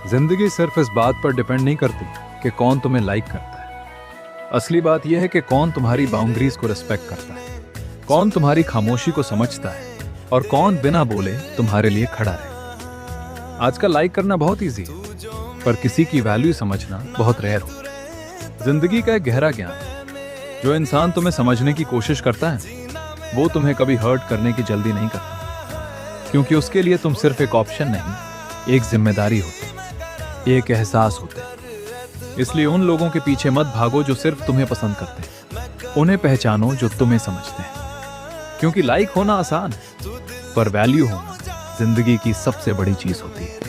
जिंदगी सिर्फ इस बात पर डिपेंड नहीं करती कि कौन तुम्हें लाइक करता है। असली बात यह है कि कौन तुम्हारी बाउंड्रीज को रिस्पेक्ट करता है, कौन तुम्हारी खामोशी को समझता है और कौन बिना बोले तुम्हारे लिए खड़ा रहे। आजकल लाइक करना बहुत इजी है, पर किसी की वैल्यू समझना बहुत रेयर हो। जिंदगी का एक गहरा ज्ञान, जो इंसान तुम्हें समझने की कोशिश करता है वो तुम्हें कभी हर्ट करने की जल्दी नहीं करता, क्योंकि उसके लिए तुम सिर्फ एक ऑप्शन नहीं, एक जिम्मेदारी होती, एक एहसास होते। इसलिए उन लोगों के पीछे मत भागो जो सिर्फ तुम्हें पसंद करते हैं, उन्हें पहचानो जो तुम्हें समझते हैं। क्योंकि लाइक होना आसान है, पर वैल्यू होना जिंदगी की सबसे बड़ी चीज होती है।